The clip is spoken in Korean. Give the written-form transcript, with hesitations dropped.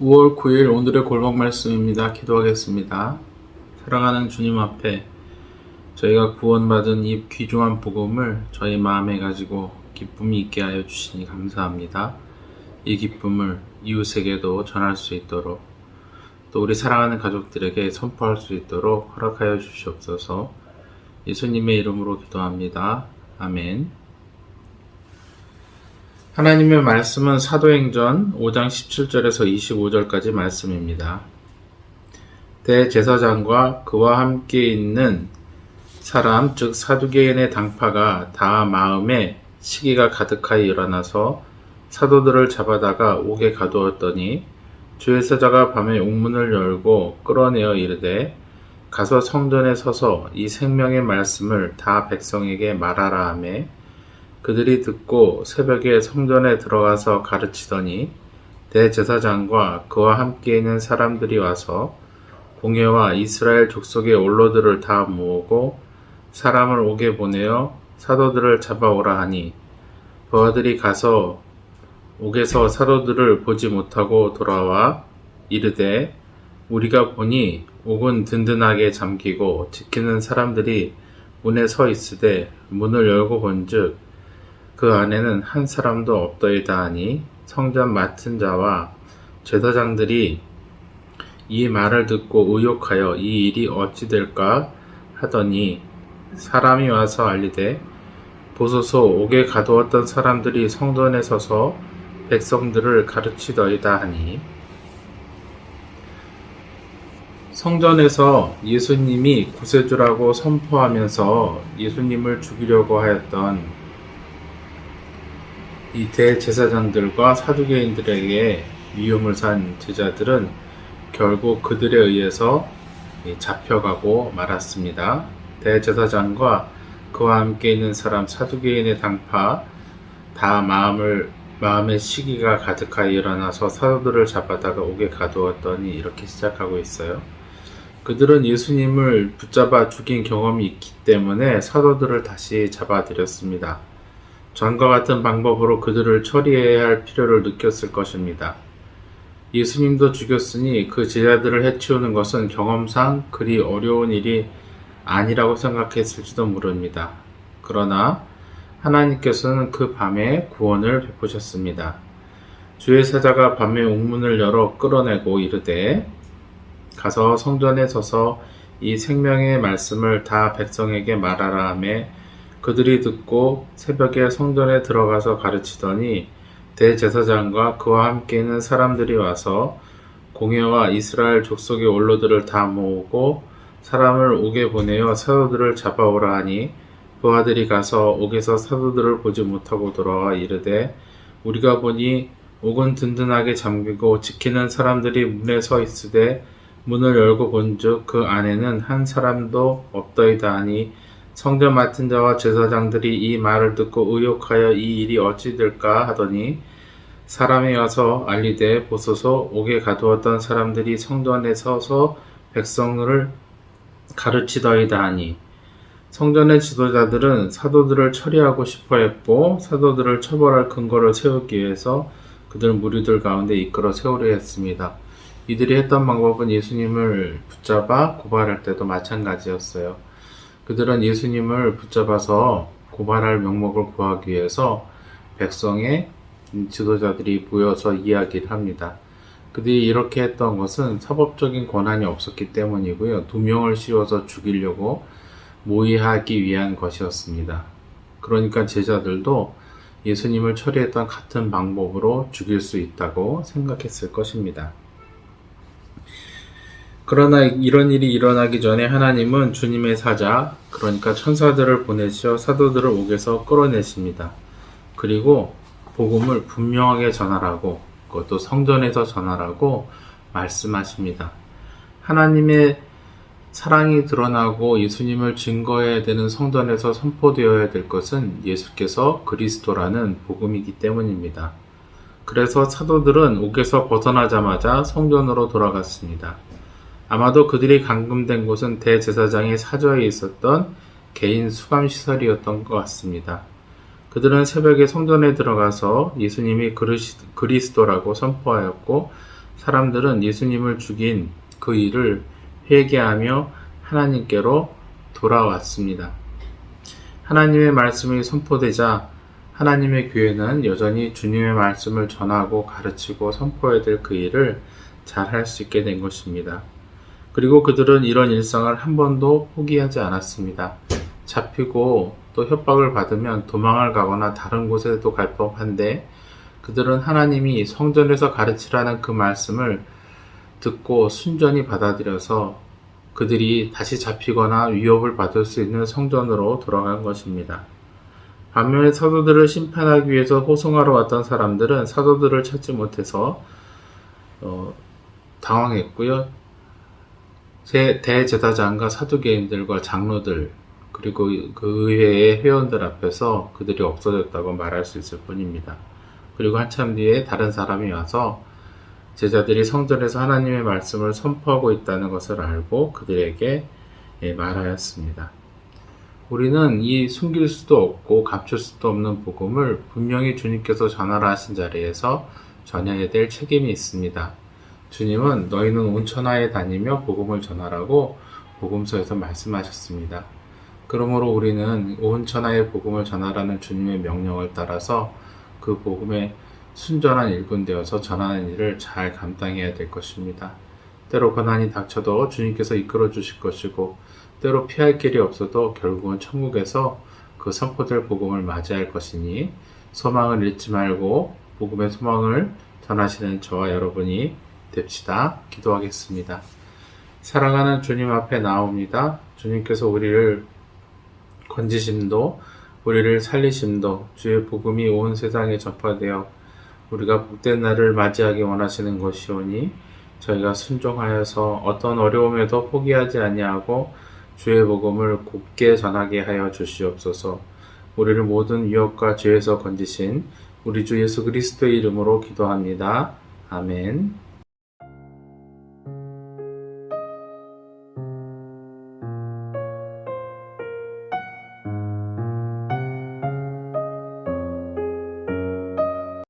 5월 9일 오늘의 골목 말씀입니다. 기도하겠습니다. 사랑하는 주님 앞에 저희가 구원받은 이 귀중한 복음을 저희 마음에 가지고 기쁨이 있게 하여 주시니 감사합니다. 이 기쁨을 이웃에게도 전할 수 있도록 또 우리 사랑하는 가족들에게 선포할 수 있도록 허락하여 주시옵소서. 예수님의 이름으로 기도합니다. 아멘. 하나님의 말씀은 사도행전 5장 17절에서 25절까지 말씀입니다. 대제사장과 그와 함께 있는 사람, 즉 사두개인의 당파가 다 마음에 시기가 가득하여 일어나서 사도들을 잡아다가 옥에 가두었더니 주의 사자가 밤에 옥문을 열고 끌어내어 이르되 가서 성전에 서서 이 생명의 말씀을 다 백성에게 말하라 하매 그들이 듣고 새벽에 성전에 들어가서 가르치더니 대제사장과 그와 함께 있는 사람들이 와서 공회와 이스라엘 족속의 원로들을 다 모으고 사람을 옥에 보내어 사도들을 잡아오라 하니 그들이 가서 옥에서 사도들을 보지 못하고 돌아와 이르되 우리가 보니 옥은 든든하게 잠기고 지키는 사람들이 문에 서 있으되 문을 열고 본즉 그 안에는 한 사람도 없더이다 하니 성전 맡은 자와 제사장들이 이 말을 듣고 의욕하여 이 일이 어찌 될까 하더니 사람이 와서 알리되 보소서 옥에 가두었던 사람들이 성전에 서서 백성들을 가르치더이다 하니 성전에서 예수님이 구세주라고 선포하면서 예수님을 죽이려고 하였던 이 대제사장들과 사두개인들에게 위험을 산 제자들은 결국 그들에 의해서 잡혀가고 말았습니다. 대제사장과 그와 함께 있는 사람 사두개인의 당파 다 마음의 시기가 가득하여 일어나서 사도들을 잡아다가 옥에 가두었더니 이렇게 시작하고 있어요. 그들은 예수님을 붙잡아 죽인 경험이 있기 때문에 사도들을 다시 잡아들였습니다. 전과 같은 방법으로 그들을 처리해야 할 필요를 느꼈을 것입니다. 예수님도 죽였으니 그 제자들을 해치우는 것은 경험상 그리 어려운 일이 아니라고 생각했을지도 모릅니다. 그러나 하나님께서는 그 밤에 구원을 베푸셨습니다. 주의 사자가 밤에 옥문을 열어 끌어내고 이르되 가서 성전에 서서 이 생명의 말씀을 다 백성에게 말하라 하매 그들이 듣고 새벽에 성전에 들어가서 가르치더니 대제사장과 그와 함께 있는 사람들이 와서 공회와 이스라엘 족속의 원로들을 다 모으고 사람을 옥에 보내어 사도들을 잡아오라 하니 그 아들이 가서 옥에서 사도들을 보지 못하고 돌아와 이르되 우리가 보니 옥은 든든하게 잠기고 지키는 사람들이 문에 서 있으되 문을 열고 본즉 그 안에는 한 사람도 없더이다 하니 성전 맡은 자와 제사장들이 이 말을 듣고 의욕하여 이 일이 어찌 될까 하더니 사람이 와서 알리되 보소서 옥에 가두었던 사람들이 성전에 서서 백성을 가르치더이다 하니 성전의 지도자들은 사도들을 처리하고 싶어 했고 사도들을 처벌할 근거를 세우기 위해서 그들 무리들 가운데 이끌어 세우려 했습니다. 이들이 했던 방법은 예수님을 붙잡아 고발할 때도 마찬가지였어요. 그들은 예수님을 붙잡아서 고발할 명목을 구하기 위해서 백성의 지도자들이 모여서 이야기를 합니다. 그들이 이렇게 했던 것은 사법적인 권한이 없었기 때문이고요. 두 명을 씌워서 죽이려고 모의하기 위한 것이었습니다. 그러니까 제자들도 예수님을 처리했던 같은 방법으로 죽일 수 있다고 생각했을 것입니다. 그러나 이런 일이 일어나기 전에 하나님은 주님의 사자, 그러니까 천사들을 보내시어 사도들을 옥에서 끌어내십니다. 그리고 복음을 분명하게 전하라고, 그것도 성전에서 전하라고 말씀하십니다. 하나님의 사랑이 드러나고 예수님을 증거해야 되는 성전에서 선포되어야 될 것은 예수께서 그리스도라는 복음이기 때문입니다. 그래서 사도들은 옥에서 벗어나자마자 성전으로 돌아갔습니다. 아마도 그들이 감금된 곳은 대제사장의 사저에 있었던 개인 수감시설이었던 것 같습니다. 그들은 새벽에 성전에 들어가서 예수님이 그리스도라고 선포하였고 사람들은 예수님을 죽인 그 일을 회개하며 하나님께로 돌아왔습니다. 하나님의 말씀이 선포되자 하나님의 교회는 여전히 주님의 말씀을 전하고 가르치고 선포해야 될 그 일을 잘 할 수 있게 된 것입니다. 그리고 그들은 이런 일상을 한 번도 포기하지 않았습니다. 잡히고 또 협박을 받으면 도망을 가거나 다른 곳에도 갈 법한데 그들은 하나님이 성전에서 가르치라는 그 말씀을 듣고 순전히 받아들여서 그들이 다시 잡히거나 위협을 받을 수 있는 성전으로 돌아간 것입니다. 반면에 사도들을 심판하기 위해서 호송하러 왔던 사람들은 사도들을 찾지 못해서 당황했고요. 대제사장과 사두개인들과 장로들 그리고 그 의회의 회원들 앞에서 그들이 없어졌다고 말할 수 있을 뿐입니다. 그리고 한참 뒤에 다른 사람이 와서 제자들이 성전에서 하나님의 말씀을 선포하고 있다는 것을 알고 그들에게 말하였습니다. 우리는 이 숨길 수도 없고 감출 수도 없는 복음을 분명히 주님께서 전하라 하신 자리에서 전해야 될 책임이 있습니다. 주님은 너희는 온 천하에 다니며 복음을 전하라고 복음서에서 말씀하셨습니다. 그러므로 우리는 온 천하에 복음을 전하라는 주님의 명령을 따라서 그 복음에 순전한 일꾼 되어서 전하는 일을 잘 감당해야 될 것입니다. 때로 고난이 닥쳐도 주님께서 이끌어 주실 것이고 때로 피할 길이 없어도 결국은 천국에서 그 선포될 복음을 맞이할 것이니 소망을 잃지 말고 복음의 소망을 전하시는 저와 여러분이 됩시다. 기도하겠습니다. 사랑하는 주님 앞에 나옵니다. 주님께서 우리를 건지심도 우리를 살리심도 주의 복음이 온 세상에 전파되어 우리가 복된 날을 맞이하기 원하시는 것이오니 저희가 순종하여서 어떤 어려움에도 포기하지 아니하고 주의 복음을 곱게 전하게 하여 주시옵소서. 우리를 모든 위협과 죄에서 건지신 우리 주 예수 그리스도의 이름으로 기도합니다. 아멘.